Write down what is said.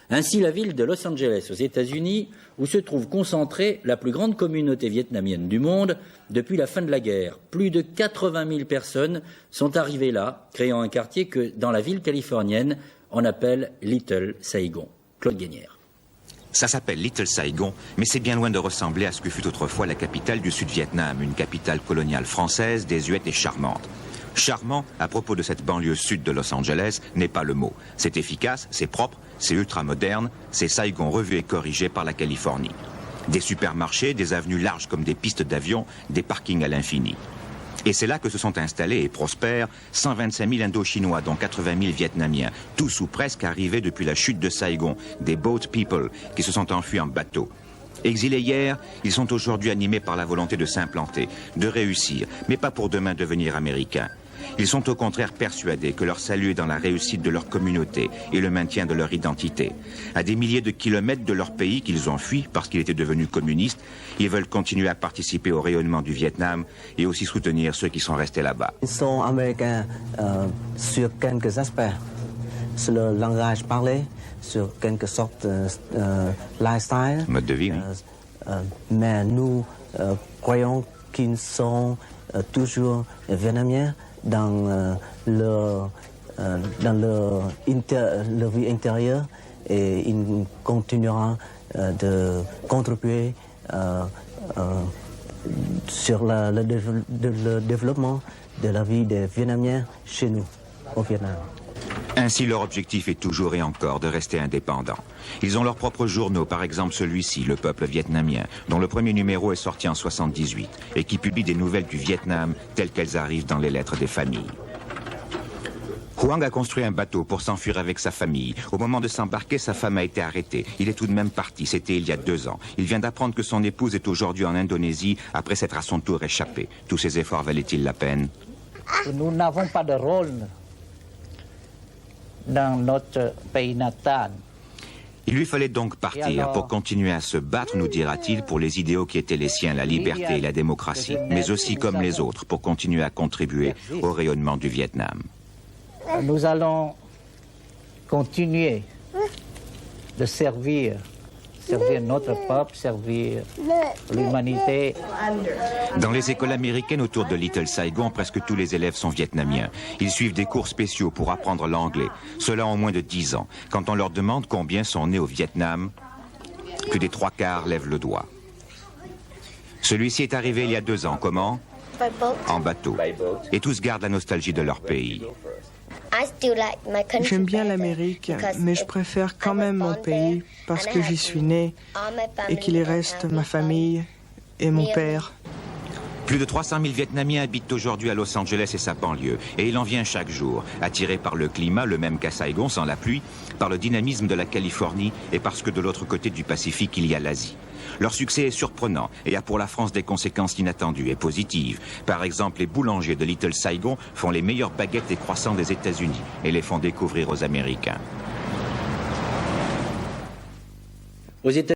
Ainsi, la ville de Los Angeles aux États-Unis, où se trouve concentrée la plus grande communauté vietnamienne du monde depuis la fin de la guerre. Plus de 80 000 personnes sont arrivées là, créant un quartier que, dans la ville californienne, on appelle Little Saigon. Claude Guénière. Ça s'appelle Little Saigon, mais c'est bien loin de ressembler à ce que fut autrefois la capitale du Sud-Vietnam, une capitale coloniale française, désuète et charmante. Charmant, à propos de cette banlieue sud de Los Angeles, n'est pas le mot. C'est efficace, c'est propre, c'est ultra-moderne, c'est Saigon revu et corrigé par la Californie. Des supermarchés, des avenues larges comme des pistes d'avion, des parkings à l'infini. Et c'est là que se sont installés et prospèrent 125 000 Indo-Chinois, dont 80 000 Vietnamiens, tous ou presque arrivés depuis la chute de Saigon, des boat people qui se sont enfuis en bateau. Exilés hier, ils sont aujourd'hui animés par la volonté de s'implanter, de réussir, mais pas pour demain devenir américains. Ils sont au contraire persuadés que leur salut est dans la réussite de leur communauté et le maintien de leur identité. À des milliers de kilomètres de leur pays qu'ils ont fui parce qu'il était devenu communiste, ils veulent continuer à participer au rayonnement du Vietnam et aussi soutenir ceux qui sont restés là-bas. Ils sont américains sur quelques aspects, sur le langage parlé, sur quelque sorte lifestyle. Mode de vie, oui. Mais nous croyons qu'ils sont toujours vietnamiens dans leur vie intérieure et ils continueront de contribuer sur le développement de la vie des Vietnamiens chez nous, au Vietnam. Ainsi, leur objectif est toujours et encore de rester indépendants. Ils ont leurs propres journaux, par exemple celui-ci, Le Peuple vietnamien, dont le premier numéro est sorti en 1978 et qui publie des nouvelles du Vietnam telles qu'elles arrivent dans les lettres des familles. Hoang a construit un bateau pour s'enfuir avec sa famille. Au moment de s'embarquer, sa femme a été arrêtée. Il est tout de même parti, c'était il y a 2 ans. Il vient d'apprendre que son épouse est aujourd'hui en Indonésie après s'être à son tour échappé. Tous ces efforts valaient-ils la peine? Nous n'avons pas de rôle dans notre pays natal. Il lui fallait donc partir pour continuer à se battre, nous dira-t-il, pour les idéaux qui étaient les siens, la liberté et la démocratie, mais aussi comme les autres pour continuer à contribuer au rayonnement du Vietnam. Nous allons continuer de servir notre peuple, servir l'humanité. Dans les écoles américaines autour de Little Saigon, presque tous les élèves sont vietnamiens. Ils suivent des cours spéciaux pour apprendre l'anglais. Cela en moins de 10 ans. Quand on leur demande combien sont nés au Vietnam, plus des 3/4 lèvent le doigt. Celui-ci est arrivé il y a 2 ans. Comment? En bateau. Et tous gardent la nostalgie de leur pays. J'aime bien l'Amérique, mais je préfère quand même mon pays parce que j'y suis né et qu'il y reste ma famille et mon père. Plus de 300 000 Vietnamiens habitent aujourd'hui à Los Angeles et sa banlieue, et il en vient chaque jour, attiré par le climat, le même qu'à Saigon sans la pluie, par le dynamisme de la Californie et parce que de l'autre côté du Pacifique, il y a l'Asie. Leur succès est surprenant et a pour la France des conséquences inattendues et positives. Par exemple, les boulangers de Little Saigon font les meilleures baguettes et croissants des États-Unis et les font découvrir aux Américains. Aux États